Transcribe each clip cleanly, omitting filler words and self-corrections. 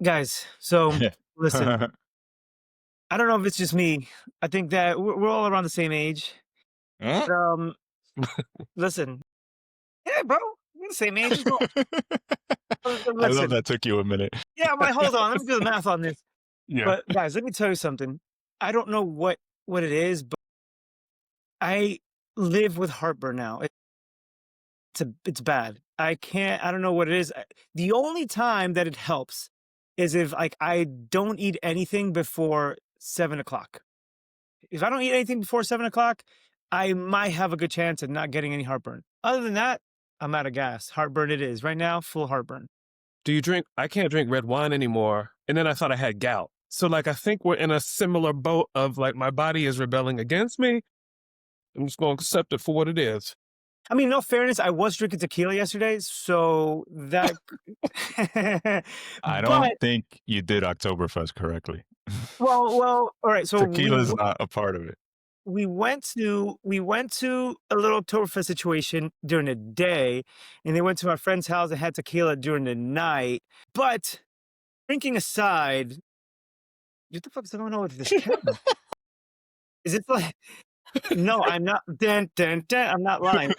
Guys, so listen, I don't know if it's just me. I think that we're all around the same age. Huh? But, listen, yeah, bro, we're the same age. I love Listen, that took you a minute. yeah, I'm like, hold on, let me do the math on this. Yeah. But guys, let me tell you something. I don't know what it is, but I live with heartburn now. It's bad. I don't know what it is. The only time that it helps is if like I don't eat anything before 7 o'clock. If I don't eat anything before 7 o'clock, I might have a good chance of not getting any heartburn. Other than that, I'm out of gas. Heartburn it is. Right now, full heartburn. Do you drink? I can't drink red wine anymore. And then I thought I had gout. So like, I think we're in a similar boat of like, my body is rebelling against me. I'm just going to accept it for what it is. I mean, no fairness, I was drinking tequila yesterday, so that I don't but think you did Oktoberfest correctly. well, all right. So Tequila is not a part of it. we went to a little Oktoberfest situation during the day, and they went to my friend's house and had tequila during the night. But drinking aside, what the fuck is going on with this camera? Is it like no, I'm not I'm not lying.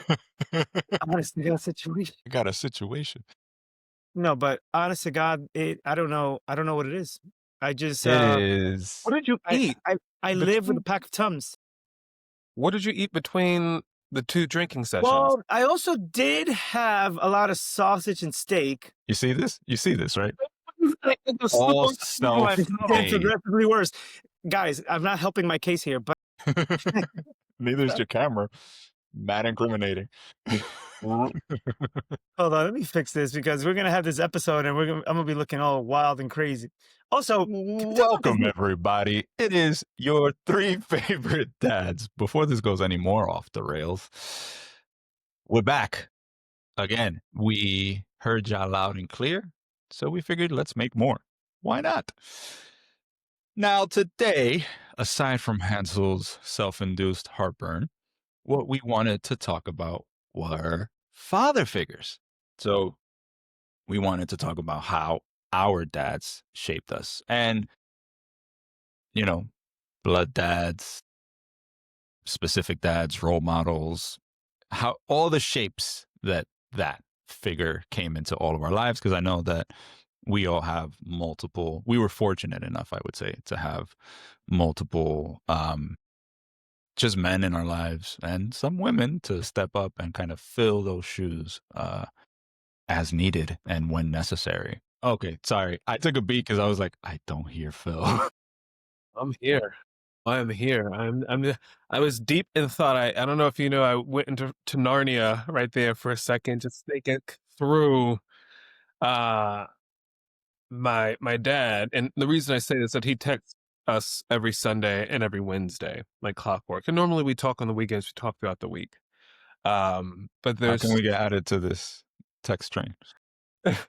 I Honestly, got a situation. got a situation. No, but honest to God, I don't know what it is. I just It is. What did you I eat? I live with a Between, pack of Tums. what did you eat between the two drinking sessions? Well, I also did have a lot of sausage and steak. You see this? You see this, right? It's All self-made. progressively worse. Guys, I'm not helping my case here, but Neither is your camera. Mad incriminating. hold on, let me fix this because we're gonna have this episode and I'm gonna be looking all wild and crazy. Also, Welcome, everybody. It is your three favorite dads. Before this goes any more off the rails, we're back again. We heard y'all loud and clear, so we figured let's make more. Why not? Now, today, aside from Hansel's self-induced heartburn, what we wanted to talk about were father figures. So we wanted to talk about how our dads shaped us and, you know, blood dads, specific dads, role models, how all the shapes that figure came into all of our lives. Because I know that we all have multiple, we were fortunate enough, I would say, to have multiple just men in our lives and some women to step up and kind of fill those shoes as needed and when necessary. Okay, sorry. I took a beat because I was like, I don't hear Phil. I'm here. I am here. I was deep in thought. I don't know if you know, I went into Narnia right there for a second, just thinking through my dad. And the reason I say this is that he texts us every Sunday and every Wednesday, like clockwork. And normally we talk on the weekends, we talk throughout the week. But How there's, can we get added to this text train? because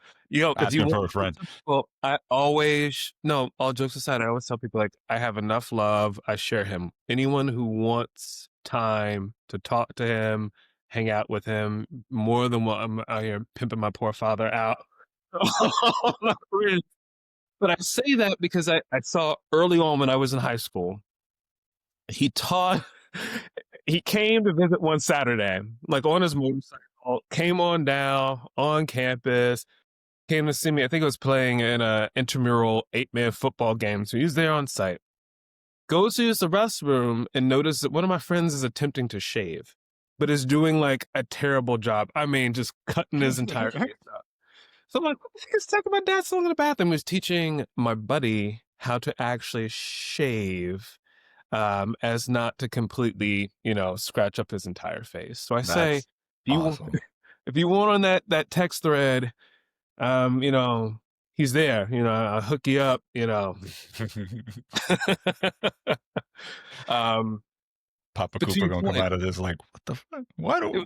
Asking for a friend. well, I always, no, all jokes aside, I always tell people like, I have enough love. I share him. Anyone who wants time to talk to him, hang out with him, more than what I'm out here pimping my poor father out. But I say that because I saw early on when I was in high school, he taught, he came to visit one Saturday, like on his motorcycle, came on down on campus, came to see me. I think I was playing in a intramural 8-man football game. So he was there on site. Goes to use the restroom and notices that one of my friends is attempting to shave, but is doing like a terrible job. I mean, just cutting his entire face up. So I'm like, what the heck is talking about? Dad still in the bathroom. He was teaching my buddy how to actually shave, as not to completely, scratch up his entire face. So I say, That's if you awesome. if you want on that text thread, he's there. I'll hook you up. Papa But to Cooper your gonna come point, out of this like, what the fuck? Why do?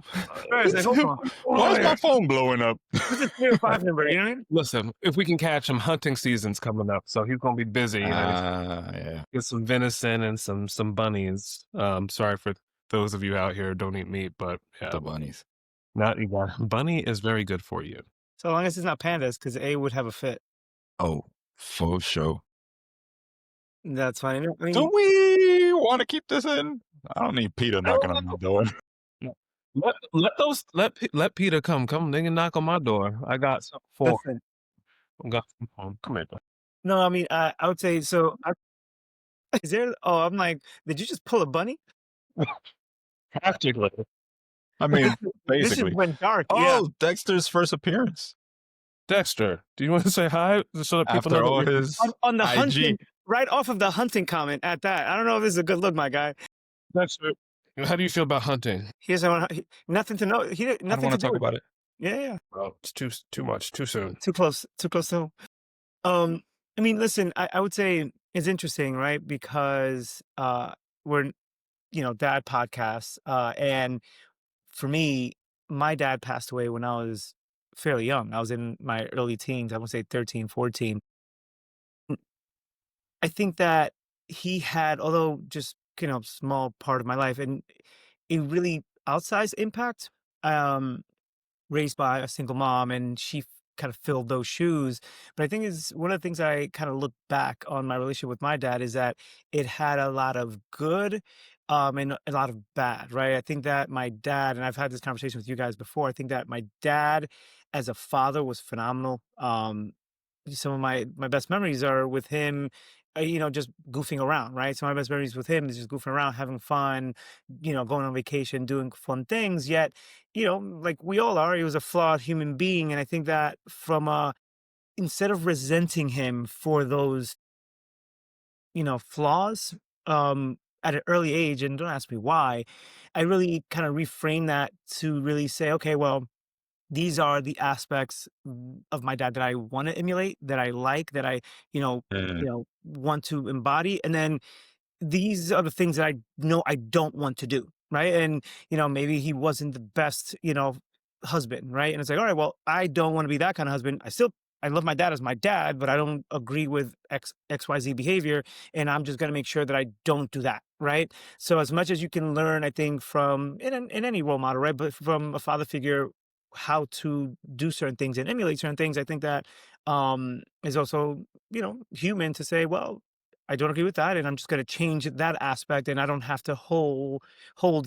guys, like, hold on. Why is my phone blowing up? What's the 305 number? You know what I mean? listen, if we can catch him, hunting season's coming up, so he's gonna be busy. Yeah. Get some venison and some bunnies. Sorry for those of you out here who don't eat meat, but yeah, The bunnies. not bunny is very good for you. So long as it's not pandas, because A would have a fit. Oh, For sure. That's fine. I Do mean, we want to keep this in? I don't need Peter I knocking don't on my know. door. Let Peter come. They can knock on my door. I got something for listen. 'em. I got something for 'em. Come here. No, I mean, I would say so. Is there? Oh, I'm like, did you just pull a bunny? Practically. I mean, This just basically. went dark. Yeah. Oh, Dexter's first appearance Dexter, do you want to say hi so that people know after that all you're his On the IG. hunting, right off of the hunting comment at that. I don't know if this is a good look, my guy. Dexter? How do you feel about hunting? He doesn't nothing to know. I don't Nothing want to to do talk with about it. it. Yeah, yeah. Well, it's too much, too soon. Too close. Too close to home. Um, I mean, listen, I would say it's interesting, right? Because we're dad podcasts. And for me, my dad passed away when I was fairly young. I was in my early teens, I would say 13, 14. I think that he had, although just small part of my life, and a really outsized impact. Um, Raised by a single mom, and she kind of filled those shoes. But I think is one of the things I kind of look back on my relationship with my dad is that it had a lot of good, and a lot of bad. Right. I think that my dad, and I've had this conversation with you guys before. I think that my dad, as a father, was phenomenal. Some of my best memories are with him, just goofing around, right? So my best memories with him is just goofing around, having fun, going on vacation, doing fun things. Yet, like we all are, he was a flawed human being. And I think that instead of resenting him for those, flaws, at an early age, and don't ask me why, I really kind of reframe that to really say, okay, well, these are the aspects of my dad that I want to emulate, that I like, that I, Mm, want to embody. And then these are the things that I know I don't want to do, right? And, maybe he wasn't the best, husband, right? And it's like, all right, well, I don't want to be that kind of husband. I love my dad as my dad, but I don't agree with XYZ behavior. And I'm just going to make sure that I don't do that, right? So as much as you can learn, I think from, in any role model, right? But from a father figure, how to do certain things and emulate certain things, I think that is also, human to say, well, I don't agree with that, and I'm just going to change that aspect, and I don't have to hold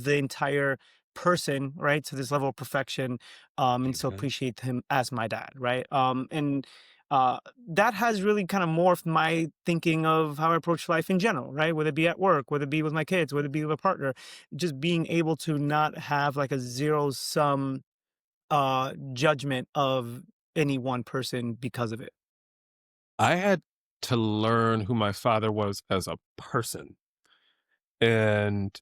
the entire person right to this level of perfection, and still mhm. appreciate him as my dad, right? And that has really kind of morphed my thinking of how I approach life in general, right? Whether it be at work, whether it be with my kids, whether it be with a partner, just being able to not have like a zero sum judgment of any one person because of it. I had to learn who my father was as a person. And,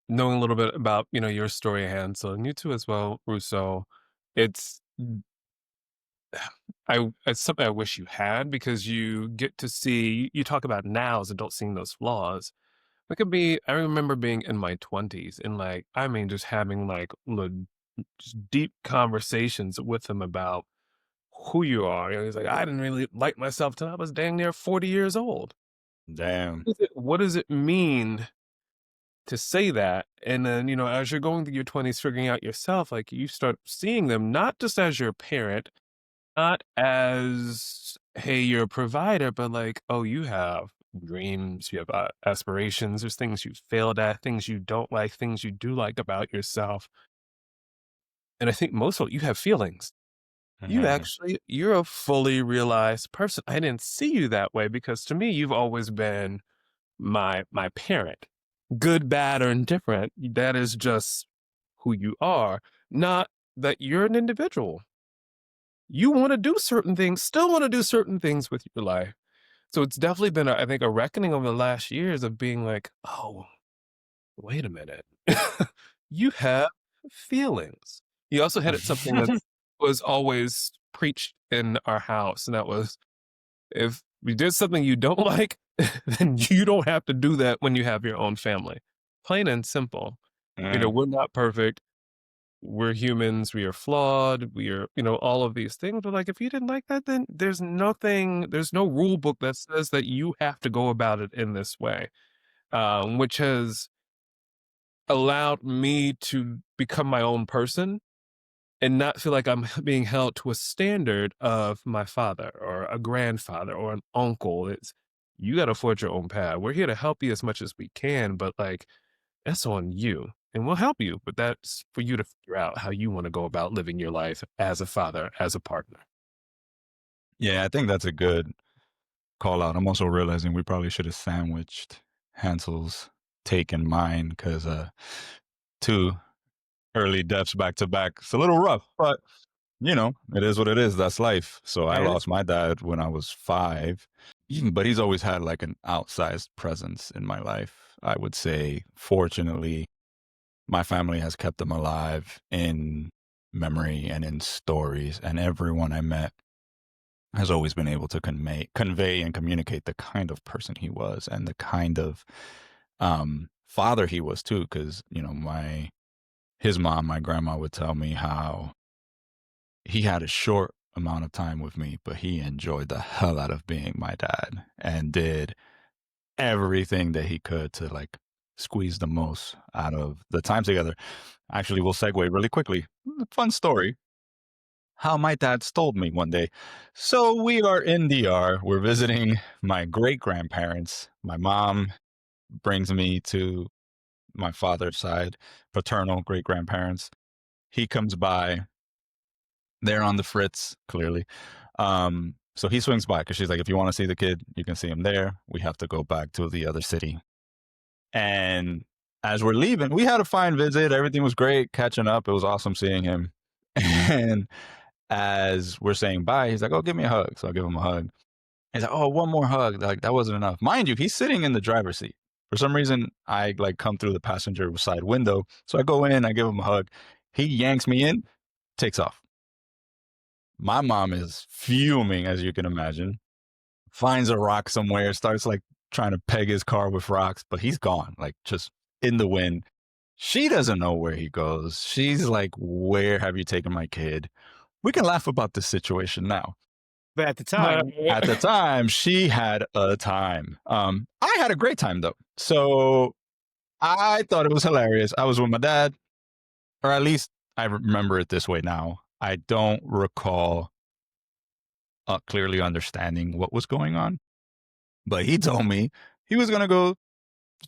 knowing a little bit about, your story, Hansel, and you too as well, Russo, it's it's something I wish you had because you get to see you talk about nows and don't seeing those flaws. It could be I remember being in my 20s and like I mean just having like just deep conversations with him about who you are. He's like, I didn't really like myself till I was dang near 40 years old. Damn. What does it mean to say that? And then, as you're going through your 20s, figuring out yourself, like you start seeing them not just as your parent, not as, hey, you're a provider, but like, oh, you have dreams, you have aspirations, there's things you failed at, things you don't like, things you do like about yourself. And I think most of it, you have feelings. Mhm. You're a fully realized person. I didn't see you that way because to me, you've always been my parent, good, bad, or indifferent. That is just who you are, not that you're an individual. You want to do certain things, still want to do certain things with your life. So it's definitely been, I think, a reckoning over the last years of being like, oh, wait a minute. You have feelings. You also had it something that was always preached in our house, and that was if we did something you don't like, then you don't have to do that when you have your own family. Plain and simple. Mm, We're not perfect. We're humans. We are flawed. We are, all of these things. But like, if you didn't like that, then there's no rule book that says that you have to go about it in this way, which has allowed me to become my own person and not feel like I'm being held to a standard of my father or a grandfather or an uncle. It's you got to forge your own path. We're here to help you as much as we can, but like that's on you. And we'll help you, but that's for you to figure out how you want to go about living your life as a father, as a partner. Yeah, I think that's a good call out. I'm also realizing we probably should have sandwiched Hansel's take and mine because 2 early deaths back to back. It's a little rough, but it is what it is. That's life. So I That is lost my dad when I was 5, but he's always had like an outsized presence in my life. I would say, fortunately, my family has kept him alive in memory and in stories, and everyone I met has always been able to convey and communicate the kind of person he was and the kind of father he was too. Because his mom, my grandma, would tell me how he had a short amount of time with me, but he enjoyed the hell out of being my dad and did everything that he could to like squeeze the most out of the time together. Actually, we'll segue really quickly. Fun story. How my dad stole me one day. So we are in DR. We're visiting my great grandparents. My mom brings me to my father's side, paternal great grandparents. He comes by. They're on the fritz, clearly. So he swings by because she's like, if you want to see the kid, you can see him there. We have to go back to the other city. And as we're leaving, we had a fine visit. Everything was great, catching up. It was awesome seeing him. And as we're saying bye, he's like, oh, give me a hug. So I give him a hug. He's like, oh, one more hug. Like, that wasn't enough. Mind you, he's sitting in the driver's seat. For some reason, I like come through the passenger side window. So I go in, I give him a hug. He yanks me in, takes off. My mom is fuming, as you can imagine. Finds a rock somewhere, starts like trying to peg his car with rocks, but he's gone, like just in the wind. She doesn't know where he goes. She's like, where have you taken my kid? We can laugh about this situation now. but at the But time, At the time, she had a time. I had a great time though. So I thought it was hilarious. I was with my dad, or at least I remember it this way now. I don't recall clearly understanding what was going on, but he told me he was going to go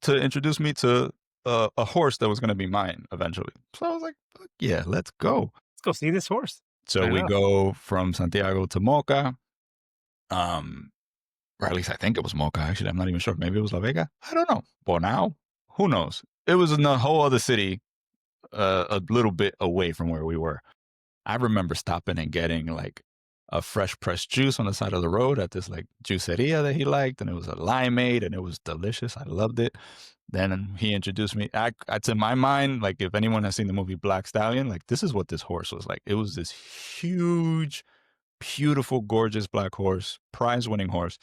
to introduce me to a horse that was going to be mine eventually. So I was like, "Fuck yeah, let's go." let's go see this horse. So I we know. go from Santiago to Moca. Or at least I think it was Mocha. Actually, I'm not even sure. Maybe it was La Vega. I don't know. Bonao? Who knows? It was in a whole other city, a little bit away from where we were. I remember stopping and getting like a fresh pressed juice on the side of the road at this like juiceria that he liked, and it was a limeade, and it was delicious. I loved it. Then he introduced me. To my mind, like if anyone has seen the movie Black Stallion, like this is what this horse was like. It was this huge, beautiful, gorgeous black horse, prize-winning horse.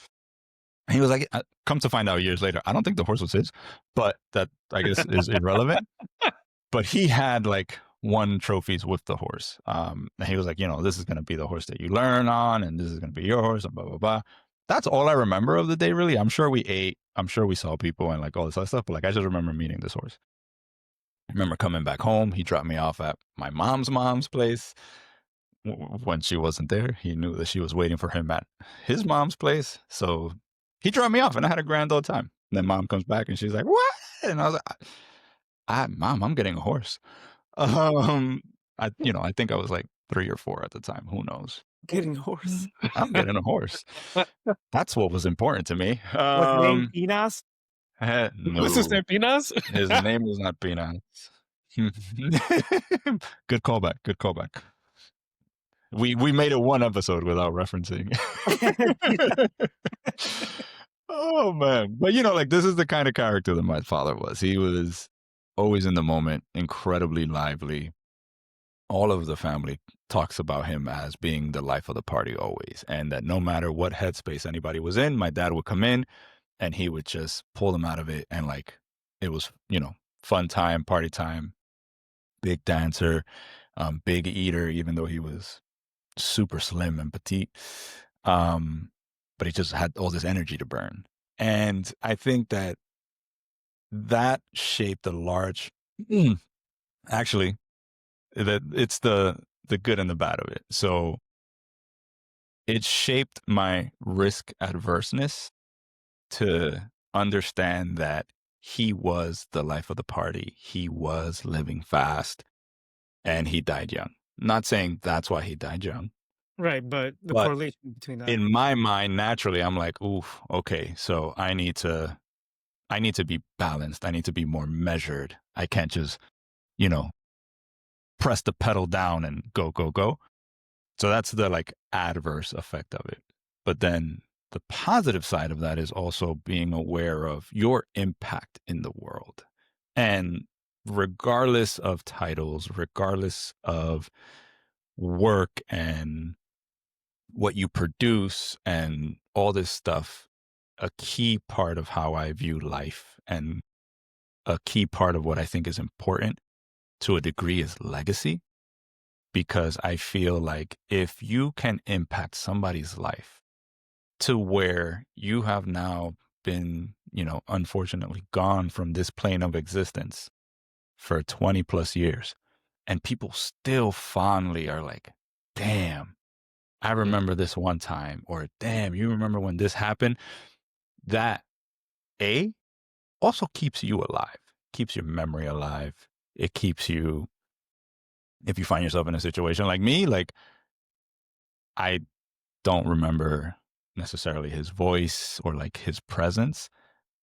He was like, come to find out years later, I don't think the horse was his, but that I guess is irrelevant. But he had like won trophies with the horse. And he was like, this is going to be the horse that you learn on, and this is going to be your horse, and blah, blah, blah. That's all I remember of the day, really. I'm sure we ate. I'm sure we saw people and like all this other stuff, but like I just remember meeting this horse. I remember coming back home. He dropped me off at my mom's place. When she wasn't there, he knew that she was waiting for him at his mom's place. So he dropped me off and I had a grand old time. And then mom comes back and she's like, what? And I was like, Mom, I'm getting a horse. I think I was like 3 or 4 at the time. Who knows? Getting a horse. I'm getting a horse. That's what was important to me. What's the name? Enos? What's his No, name? Pinas? his name was not Peanuts. Good callback. Good callback. We made it one episode without referencing. Oh man. But like this is the kind of character that my father was. He was always in the moment, incredibly lively. All of the family talks about him as being the life of the party always. And that no matter what headspace anybody was in, my dad would come in and he would just pull them out of it. And like it was, fun time, party time, big dancer, big eater, even though he was super slim and petite. But he just had all this energy to burn. And I think that shaped a large, actually, that it's the the good and the bad of it. So it shaped my risk adverseness to understand that he was the life of the party. He was living fast and he died young. Not saying that's why he died young, Right, but the but correlation between that. in my mind, naturally, I'm like, oof, okay, so I need to be balanced. I need to be more measured. I can't just, you know, press the pedal down and go, go, go. So that's the like adverse effect of it. But then the positive side of that is also being aware of your impact in the world. And regardless of titles, regardless of work and what you produce and all this stuff, a key part of how I view life and a key part of what I think is important to a degree is legacy. Because I feel like if you can impact somebody's life to where you have now been, unfortunately gone from this plane of existence for 20 plus years, and people still fondly are like, damn, I remember this one time, or damn, you remember when this happened, that A also keeps you alive, keeps your memory alive. It keeps you, if you find yourself in a situation like me, like I don't remember necessarily his voice or like his presence,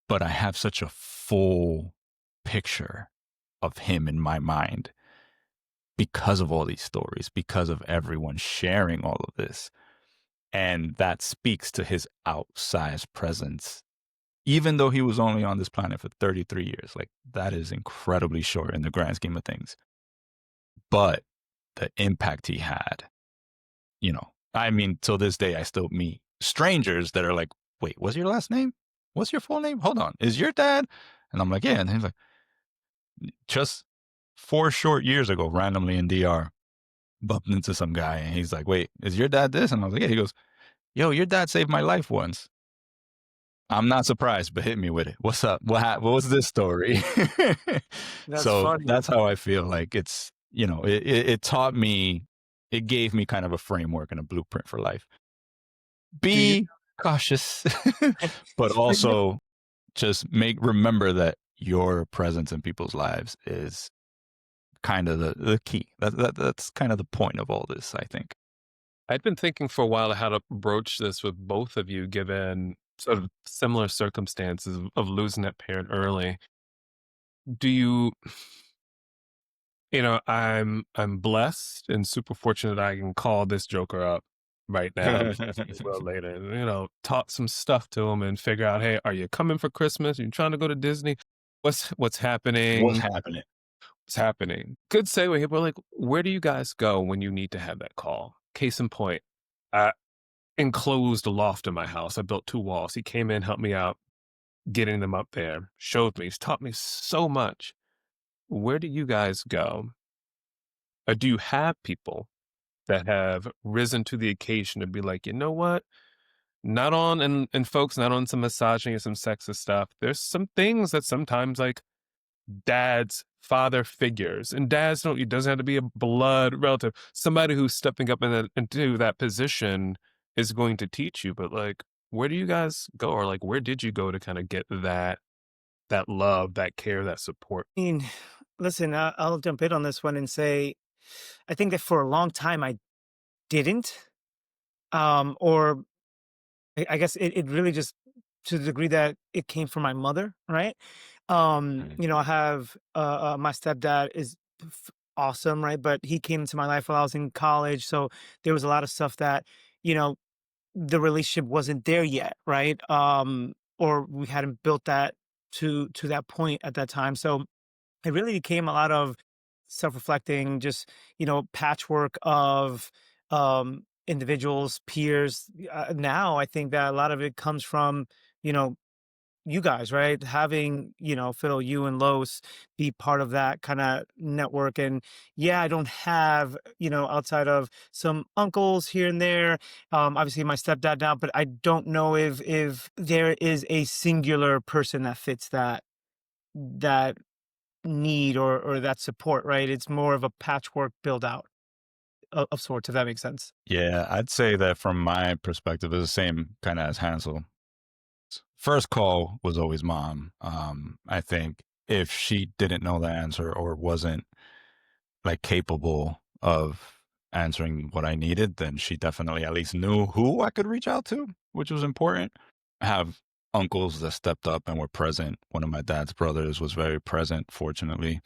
but I have such a full picture of him in my mind because of all these stories, because of everyone sharing all of this. And that speaks to his outsized presence. Even though he was only on this planet for 33 years, like that is incredibly short in the grand scheme of things. But the impact he had, I mean, till this day, I still meet strangers that are like, wait, what's your last name? What's your full name? Hold on. Is your dad? And I'm like, yeah. And he's like, just 4 short years ago, randomly in DR, bumped into some guy and he's like, wait, is your dad this? And I was like, yeah. He goes, yo, your dad saved my life once. I'm not surprised, but hit me with it. What's up? What was this story? That's So funny. that's how I feel like it's, it taught me, it gave me kind of a framework and a blueprint for life. Do you Be cautious, but for you? also just remember that your presence in people's lives is kind of the key. That's kind of the point of all this, I think. I'd been thinking for a while how to broach this with both of you, given sort of similar circumstances of losing that parent early. Do you, I'm blessed and super fortunate I can call this joker up right now, as well later, and, talk some stuff to him and figure out, hey, are you coming for Christmas? Are you trying to go to Disney? What's What's happening? happening? What's happening? Good segue here, but like, where do you guys go when you need to have that call? Case in point, I enclosed a loft in my house. I built 2 walls. He came in, helped me out, getting them up there, showed me, he's taught me so much. Where do you guys go? Or do you have people that have risen to the occasion to be like, you know what? Not on, and folks, not on some misogyny or some sexist stuff. There's some things that sometimes like dads, father figures, and dads don't, it doesn't have to be a blood relative. Somebody who's stepping up into that position is going to teach you. But like, where do you guys go, or like, where did you go to kind of get that love, that care, that support? I mean, listen, I'll jump in on this one and say, I think that for a long time I didn't, or I guess it really just to the degree that it came from my mother, right? Mhm. I have my stepdad is awesome, right? But he came into my life while I was in college, so there was a lot of stuff that you know the relationship wasn't there yet, right? Or we hadn't built that to that point at that time. So it really became a lot of self-reflecting, just patchwork of individuals, peers. Now I think that a lot of it comes from you know you guys, right? Having, Phil, you and Los be part of that kind of network. And yeah, I don't have, outside of some uncles here and there, obviously my stepdad now, but I don't know if there is a singular person that fits that need or that support, right? It's more of a patchwork build out. of sorts, if that makes sense. Yeah, I'd say that from my perspective, it's the same kind of as Hansel. First call was always mom. I think if she didn't know the answer or wasn't like capable of answering what I needed, then she definitely at least knew who I could reach out to, which was important. I have uncles that stepped up and were present. One of my dad's brothers was very present, fortunately.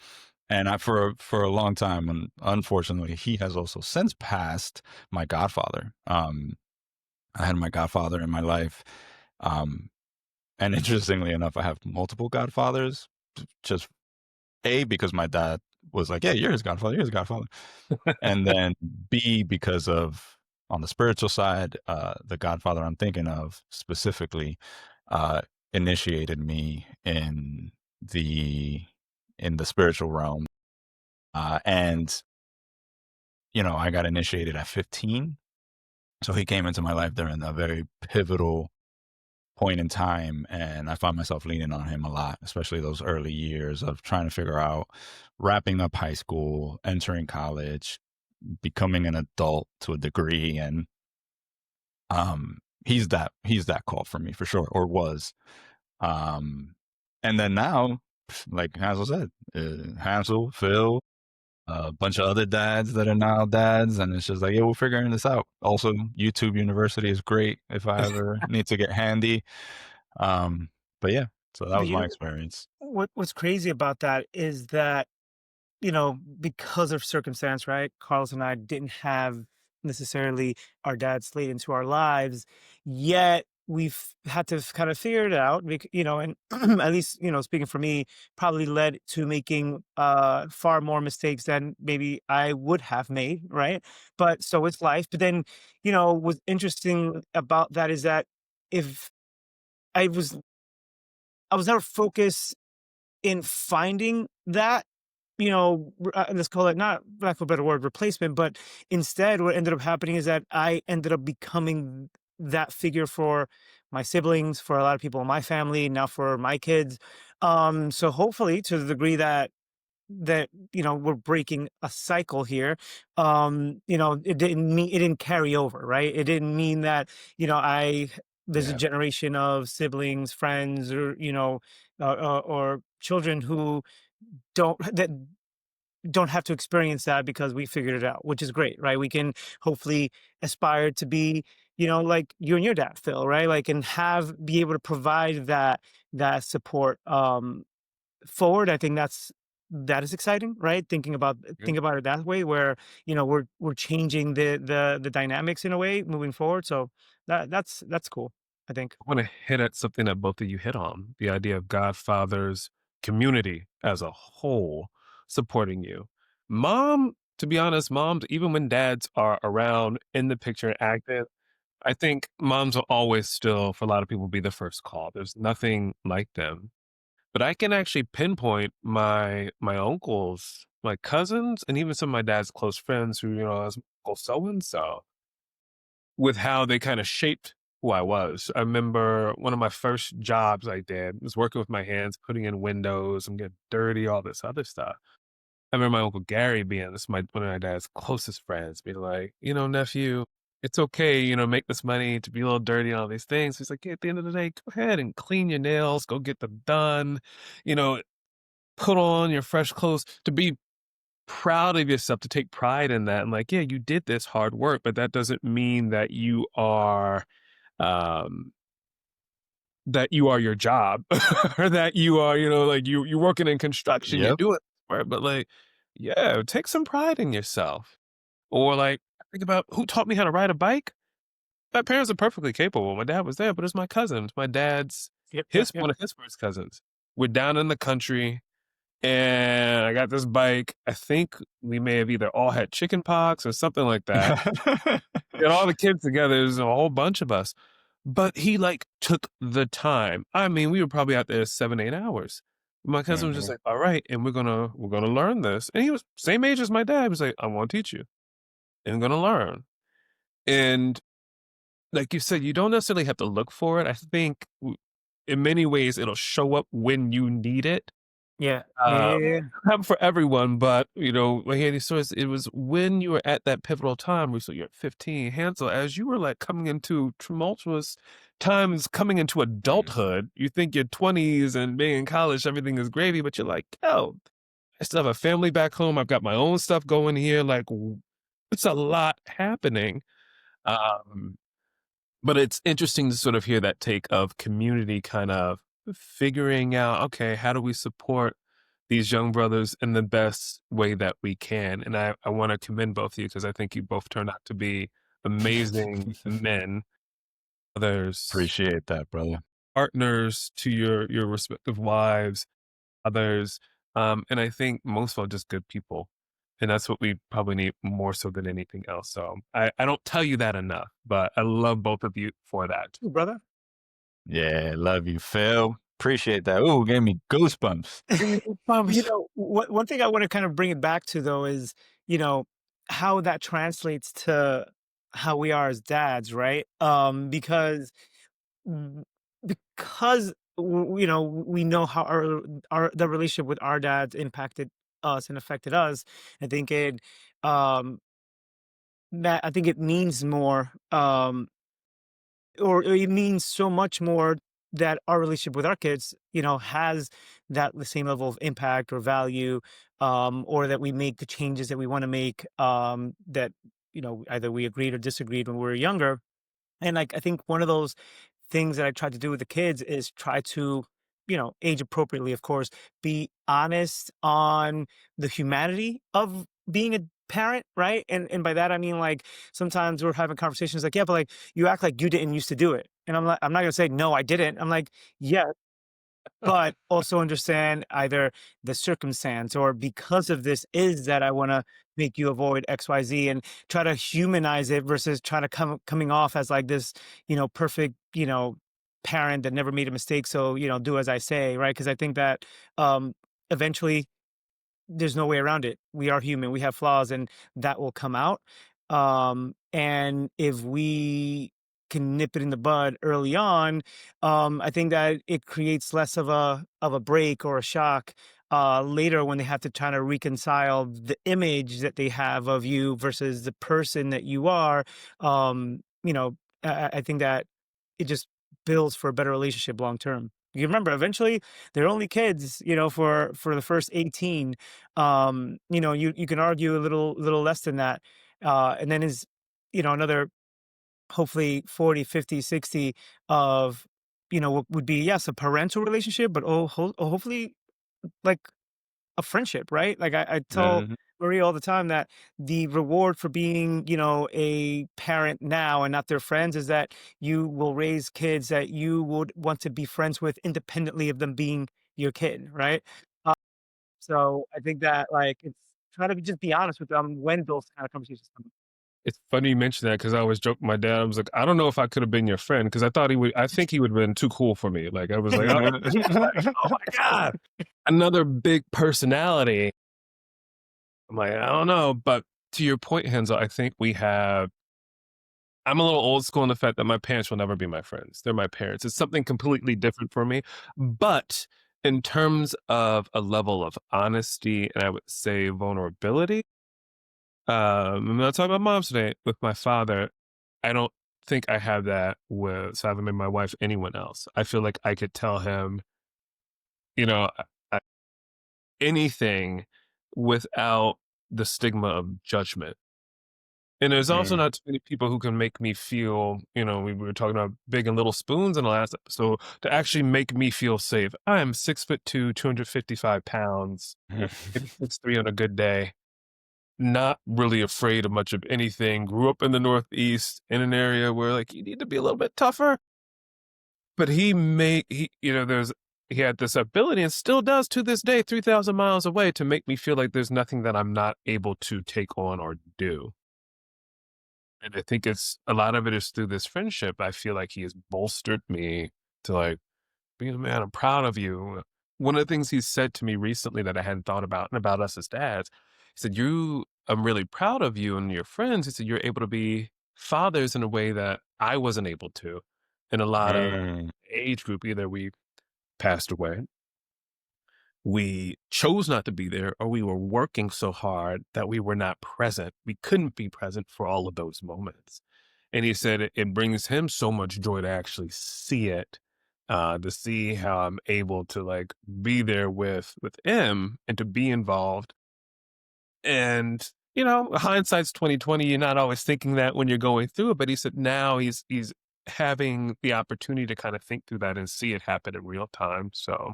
And for a long time, and unfortunately, he has also since passed. My godfather. I had my godfather in my life, and interestingly enough, I have multiple godfathers. Just because my dad was like, "Yeah, you're his godfather. You're his godfather," and then B because of on the spiritual side, the godfather I'm thinking of specifically uh, initiated me the in the spiritual realm, and I got initiated at 15. So he came into my life during a very pivotal point in time, and I found myself leaning on him a lot, especially those early years of trying to figure out wrapping up high school, entering college, becoming an adult to a degree, and he's that call for me for sure, or was. Um, and then now, like Hansel said, Hansel, Phil, a bunch of other dads that are now dads, and it's just like, yeah, we're figuring this out. Also, YouTube University is great if I ever need to get handy. Um, but yeah, so that But was my experience. what's crazy about that is that, because of circumstance, right? Carlos and I didn't have necessarily our dad slate into our lives, yet we've had to kind of figure it out. And at least, speaking for me, probably led to making far more mistakes than maybe I would have made, right? But so it's life. But then, what's interesting about that is that if I was I was never focused in finding that, let's call it, not lack of a better word, replacement, but instead what ended up happening is that I ended up becoming that figure for my siblings, for a lot of people in my family, now for my kids. So hopefully to the degree that we're breaking a cycle here, it didn't carry over, right? It didn't mean that, I there's a Yeah. generation of siblings, friends, or or children who that don't have to experience that because we figured it out, which is great, right? We can hopefully aspire to be, like you and your dad, Phil, right? Like, and be able to provide that support forward. I think that is exciting, right? Good. Think about it that way, where we're changing the dynamics in a way moving forward. So that's cool, I think. I want to hit at something that both of you hit on, the idea of godfathers, community as a whole supporting you. To be honest, moms, even when dads are around in the picture and active, I think moms will always still, for a lot of people, be the first call. There's nothing like them. But I can actually pinpoint my uncles, my cousins, and even some of my dad's close friends who, as Uncle so and so, with how they kind of shaped who I was. I remember one of my first jobs I did was working with my hands, putting in windows and get dirty, all this other stuff. I remember my uncle Gary one of my dad's closest friends, being like, nephew, it's okay, make this money to be a little dirty and all these things. He's like, yeah, at the end of the day, go ahead and clean your nails, go get them done, you know, put on your fresh clothes, to be proud of yourself, to take pride in that. And like, yeah, you did this hard work, but that doesn't mean um, that you are your job or that you are, like you're working in construction, you're Yep. doing right. But like, yeah, take some pride in yourself. Or like, think about who taught me how to ride a bike. My parents are perfectly capable. My dad was there, but it's my cousins. My dad's Yep, yep, his yep. one of his first cousins. We're down in the country, and I got this bike. I think we may have either all had chicken pox or something like that. Get all the kids together. There's a whole bunch of us. But he like took the time. I mean, we were probably out there 7, 8 hours. My cousin was just Mhm. like, all right, and we're gonna learn this. And he was same age as my dad. He was like, I want to teach you. And I'm gonna learn. And like you said, you don't necessarily have to look for it. I think in many ways it'll show up when you need it. Yeah. Yeah, Uh, yeah, yeah. happen for everyone, but, I hear these stories. It was when you were at that pivotal time, so you're at 15, Hansel, as you were, like, coming into tumultuous times, coming into Mm. adulthood, you think your 20s and being in college, everything is gravy, but you're like, "Oh, I still have a family back home. I've got my own stuff going here." Like, it's a lot happening. Um, but it's interesting to sort of hear that take of community kind of figuring out, okay, how do we support these young brothers in the best way that we can? And I want to commend both of you because I think you both turned out to be amazing men. Others Appreciate that, brother. partners to your respective wives, others, and I think most of all just good people. And that's what we probably need more so than anything else. So I don't tell you that enough, but I love both of you for that. Ooh, brother. Yeah, love you, Phil. Appreciate that. Ooh, gave me goosebumps. One thing I want to kind of bring it back to though is, you know, how that translates to how we are as dads, right? W- we know how our the relationship with our dads impacted us and affected us. I think it um I think it means more, or it means so much more that our relationship with our kids, has that the same level of impact or value, or that we make the changes that we want to make, that either we agreed or disagreed when we were younger. And like I think one of those things that I try to do with the kids is try to, age appropriately, of course, be honest on the humanity of being a parent, right? And by that I mean like sometimes we're having conversations like, yeah, but like you act like you didn't used to do it. And I'm not gonna say no, I didn't. I'm like, yeah, but also understand either the circumstance or because of this is that I want to make you avoid XYZ and try to humanize it versus trying to coming off as like this, perfect, parent that never made a mistake. So, do as I say, right? Because I think that eventually there's no way around it. We are human. We have flaws, and that will come out. And if we can nip it in the bud early on, I think that it creates less of a break or a shock later when they have to try to reconcile the image that they have of you versus the person that you are. I think that it just builds for a better relationship long term. You remember, eventually they're only kids, for the first 18. You can argue a little less than that. And then is, another hopefully 40, 50, 60 of, what would be, yes, a parental relationship, but hopefully like a friendship, right? Like I tell Mhm. Marie all the time that the reward for being, a parent now and not their friends is that you will raise kids that you would want to be friends with independently of them being your kid, right? Uh, so I think that like it's try to just be honest with them when those kind of conversations come up. It's funny you mention that because I always joke with my dad. I was like, I don't know if I could have been your friend because I think he would have been too cool for me. Like, I was like, oh, oh my God, another big personality. I'm like, I don't know. But to your point, Hansel, I think I'm a little old school in the fact that my parents will never be my friends. They're my parents. It's something completely different for me. But in terms of a level of honesty and I would say vulnerability, I'm not talking about moms today. With my father, I don't think I have that with so I haven't been my wife, anyone else. I feel like I could tell him, you know, I, anything without the stigma of judgment. And there's also Mm. not too many people who can make me feel, we were talking about big and little spoons in the last episode, to actually make me feel safe. I am 6'2", 255 pounds, maybe 6'3" on a good day. Not really afraid of much of anything. Grew up in the Northeast in an area where like you need to be a little bit tougher. But he had this ability and still does to this day, 3,000 miles away, to make me feel like there's nothing that I'm not able to take on or do. And I think it's a lot of it is through this friendship. I feel like he has bolstered me to like, being a man, I'm proud of you. One of the things he said to me recently that I hadn't thought about and about us as dads, he said, I'm really proud of you and your friends. He said, you're able to be fathers in a way that I wasn't able to in a lot of Mm. age group. Either we passed away we chose not to be there or we were working so hard that we were not present. We couldn't be present for all of those moments. And he said it brings him so much joy to actually see it, to see how I'm able to like be there with him and to be involved. And hindsight's 2020. You're not always thinking that when you're going through it, but he said now he's having the opportunity to kind of think through that and see it happen in real time. So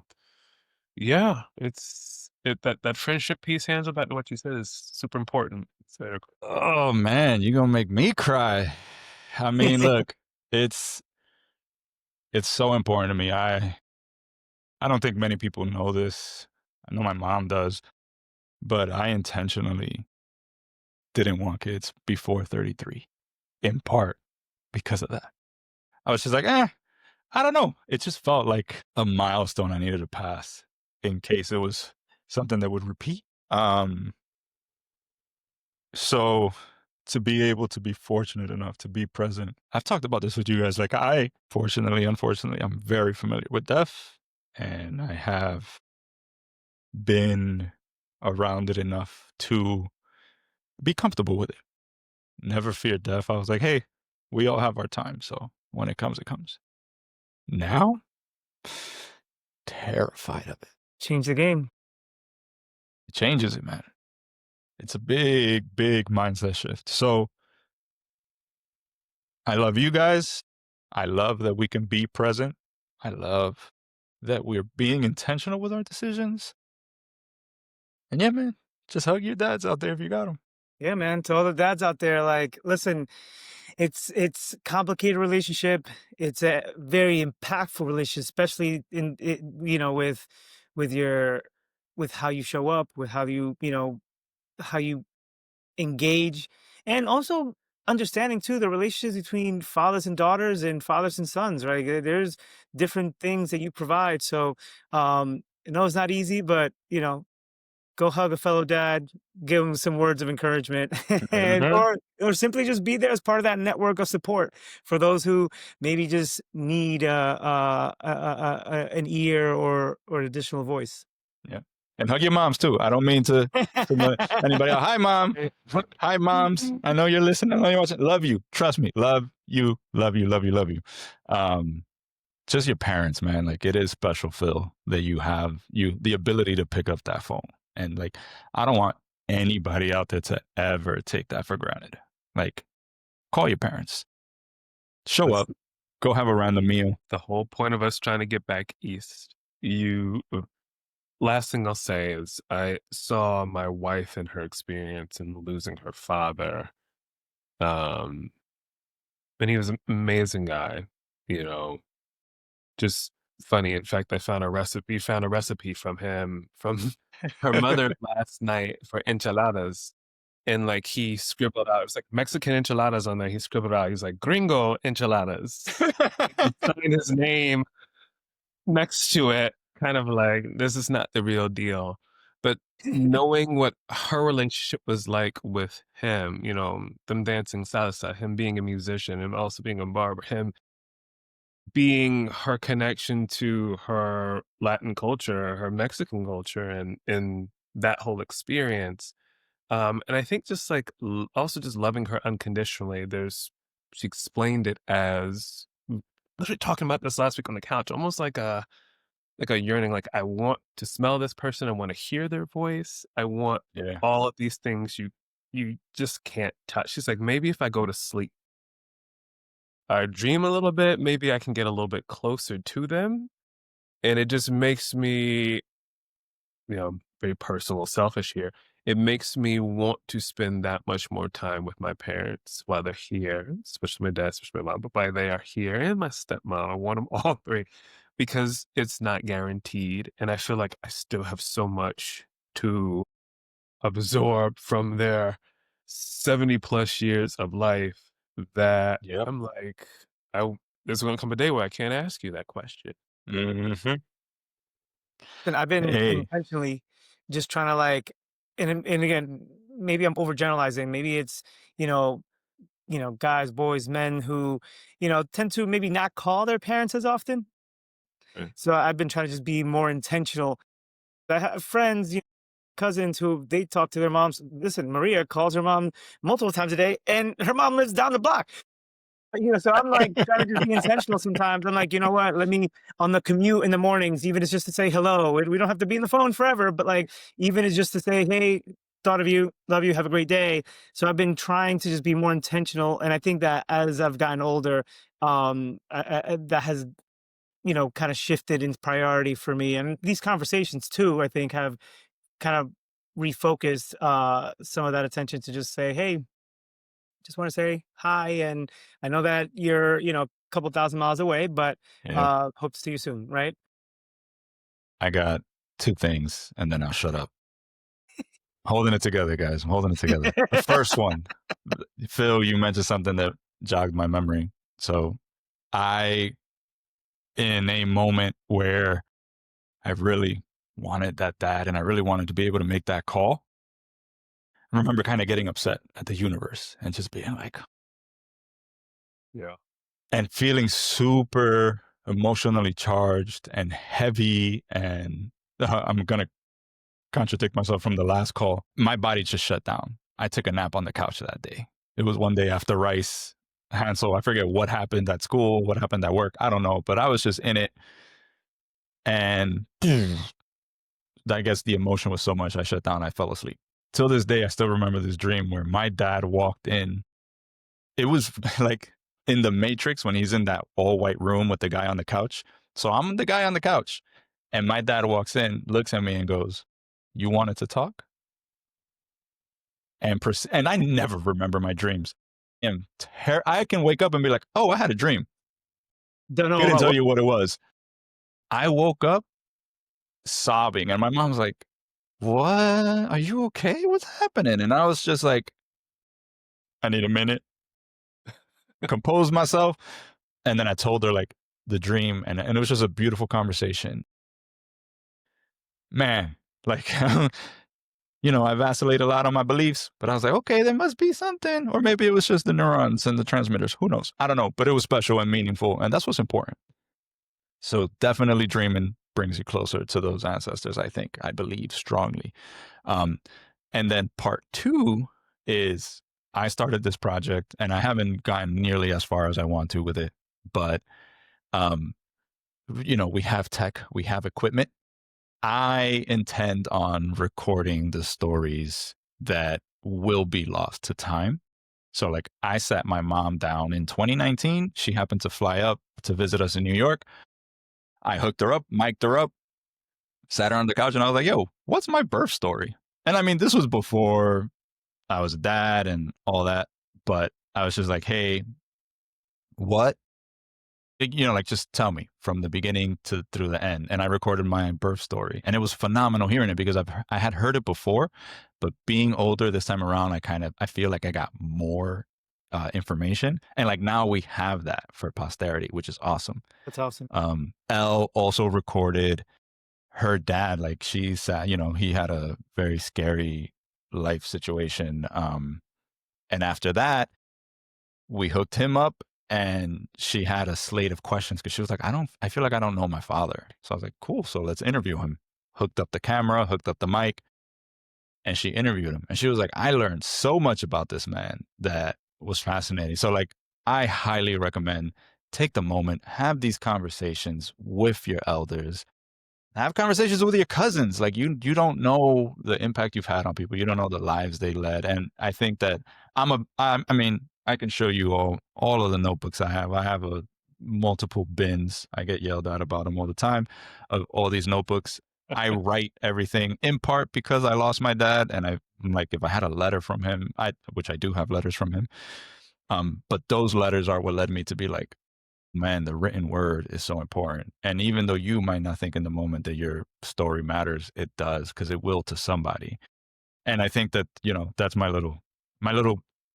yeah, that friendship piece, Hansel, back to what you said, is super important. So, Oh man, you're gonna make me cry. I mean, look, it's it's so important to me. I don't think many people know this. I know my mom does, but I intentionally didn't want kids before 33, in part because of that. I was just like, I don't know. It just felt like a milestone I needed to pass in case it was something that would repeat. So to be able to be fortunate enough to be present. I've talked about this with you guys. Like unfortunately, I'm very familiar with death and I have been around it enough to be comfortable with it. Never feared death. I was like, hey, we all have our time. So when it comes, it comes. Now, terrified of it. Change the game. It changes it, man. It's a big, big mindset shift. So I love you guys. I love that we can be present. I love that we're being intentional with our decisions. And yeah, man, just hug your dads out there if you got them. Yeah, man. To all the dads out there, like, listen, it's complicated relationship. It's a very impactful relationship, especially in it, with your with how you show up, with how how you engage, and also understanding too the relationships between fathers and daughters and fathers and sons, right? There's different things that you provide. So I know it's not easy, but go hug a fellow dad, give him some words of encouragement, and Mhm. or simply just be there as part of that network of support for those who maybe just need an ear or additional voice. Yeah. And hug your moms too. I don't mean to anybody else. Hi, mom. Hi, moms. I know you're listening. I know you're watching. Love you. Trust me. Love you. Love you. Love you. Love you. Um, just your parents, man. Like it is special, Phil, that you have the ability to pick up that phone. And like, I don't want anybody out there to ever take that for granted. Like, call your parents. Show that's up. Go have a random meal. the whole point of us trying to get back east. Last thing I'll say is I saw my wife and her experience in losing her father. Um, and he was an amazing guy, you know, just funny. In fact, I found a recipe from him, from her mother last night for enchiladas. And like he scribbled out, it was like Mexican enchiladas on there. He scribbled out, he's like, gringo enchiladas. He signed his name next to it, kind of like, this is not the real deal. But knowing what her relationship was like with him, them dancing salsa, him being a musician, and also being a barber, him being her connection to her Latin culture, her Mexican culture, and that whole experience. And I think just like also just loving her unconditionally. She explained it as literally talking about this last week on the couch, almost like a yearning, like I want to smell this person, I want to hear their voice, I want Yeah. all of these things you just can't touch. She's like, maybe if I go to sleep, I dream a little bit, maybe I can get a little bit closer to them. And it just makes me, very personal, selfish here. It makes me want to spend that much more time with my parents while they're here, especially my dad, especially my mom, but while they are here, and my stepmom. I want them all three because it's not guaranteed. And I feel like I still have so much to absorb from their 70 plus years of life that Yep. I'm like, I, there's going to come a day where I can't ask you that question. Hmm. And I've been Hey. intentionally just trying to like, and again, maybe I'm overgeneralizing. Maybe it's you know guys, boys, men who tend to maybe not call their parents as often. Uh, So I've been trying to just be more intentional I have friends, cousins who they talk to their moms. Listen, Maria calls her mom multiple times a day, and her mom lives down the block. So I'm like trying to just be intentional sometimes. I'm like, you know what? Let me on the commute in the mornings, even it's just to say hello. We don't have to be in the phone forever, but like even it's just to say, hey, thought of you, love you, have a great day. So I've been trying to just be more intentional, and I think that as I've gotten older, that has kind of shifted in priority for me. And these conversations too, I think, have kind of refocused some of that attention to just say, hey, just want to say hi. And I know that you're, a couple thousand miles away, but Yep. hope to see you soon. Right. I got two things, and then I'll shut up. Holding it together, guys. I'm holding it together. The first one, Phil, you mentioned something that jogged my memory. So I, in a moment where I really wanted that dad and I really wanted to be able to make that call, I remember kind of getting upset at the universe and just being like, Yeah. and feeling super emotionally charged and heavy. And I'm going to contradict myself from the last call. My body just shut down. I took a nap on the couch that day. It was one day after Rice, Hansel. I forget what happened at school, what happened at work. I don't know, but I was just in it. And I guess the emotion was so much, I shut down. I fell asleep. Till this day, I still remember this dream where my dad walked in. It was like in the Matrix when he's in that all white room with the guy on the couch. So I'm the guy on the couch. And my dad walks in, looks at me and goes, "You wanted to talk?" And I never remember my dreams. I can wake up and be like, "Oh, I had a dream." Don't know Couldn't about tell what. you what it was. I woke up sobbing, and my mom's like, "What? Are you okay? What's happening?" And I was just like, "I need a minute, compose myself." And then I told her like the dream, and it was just a beautiful conversation. Man, like I vacillate a lot on my beliefs, but I was like, okay, there must be something. Or maybe it was just the neurons and the transmitters. Who knows? I don't know, but it was special and meaningful. And that's what's important. So definitely dreaming brings you closer to those ancestors, I believe strongly. Um, and then part two is I started this project and I haven't gotten nearly as far as I want to with it, but, um, we have tech, we have equipment. I intend on recording the stories that will be lost to time. So, like, I sat my mom down in 2019. She happened to fly up to visit us in New York. I hooked her up, mic'd her up, sat her on the couch, and I was like, yo, what's my birth story? And I mean, this was before I was a dad and all that, but I was just like, hey, what like just tell me from the beginning to through the end. And I recorded my birth story, and it was phenomenal hearing it because I had heard it before, but being older this time around, I feel like I got more information, and like now we have that for posterity, which is awesome. That's awesome. Elle also recorded her dad, like she said, he had a very scary life situation. And after that, we hooked him up, and she had a slate of questions because she was like, I feel like I don't know my father. So I was like, cool. So let's interview him. Hooked up the camera, hooked up the mic, and she interviewed him. And she was like, I learned so much about this man that was fascinating. So, like, I highly recommend take the moment, have these conversations with your elders, have conversations with your cousins. Like you don't know the impact you've had on people. You don't know the lives they led. And I think that I mean, I can show you all of the notebooks I have. I have multiple bins. I get yelled at about them all the time of all these notebooks. I write everything in part because I lost my dad. And I'm like, if I had a letter from him, which I do have letters from him. But those letters are what led me to be like, man, the written word is so important. And even though you might not think in the moment that your story matters, it does, because it will to somebody. And I think that, that's my little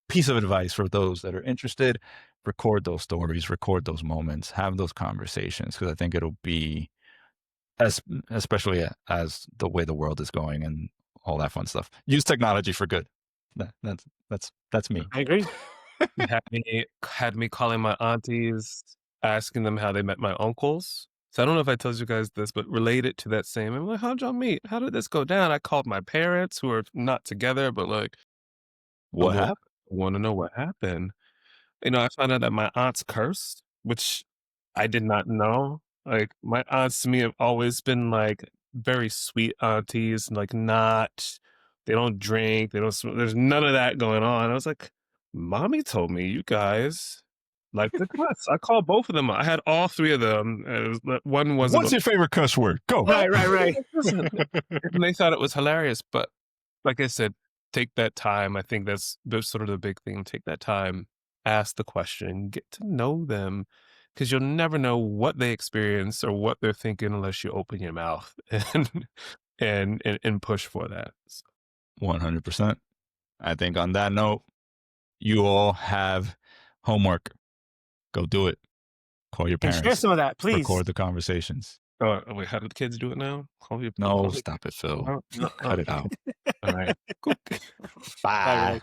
piece of advice for those that are interested. Record those stories, record those moments, have those conversations, because I think it'll be especially as the way the world is going and all that fun stuff. Use technology for good. That's me. I agree. You had me calling my aunties, asking them how they met my uncles. So I don't know if I told you guys this, but related to that same, I'm like, how'd y'all meet? How did this go down? I called my parents who are not together, but like, I What happened? want to know what happened. I found out that my aunts cursed, which I did not know. Like my aunts to me have always been like very sweet aunties, like not they don't drink, they don't there's none of that going on. I was like, mommy told me you guys like the cuss. I called both of them. I had all three of them. One wasn't What's your favorite cuss word? Go. Right. and they thought it was hilarious, but like I said, take that time. I think that's sort of the big thing. Take that time, ask the question, get to know them, because you'll never know what they experience or what they're thinking unless you open your mouth and and push for that. 100%. I think on that note, you all have homework. Go do it. Call your And share parents. some of that, please. Record the conversations. Wait, how do the kids do it now? No, stop it, Phil. No, Cut it out. All right. Cool. Bye.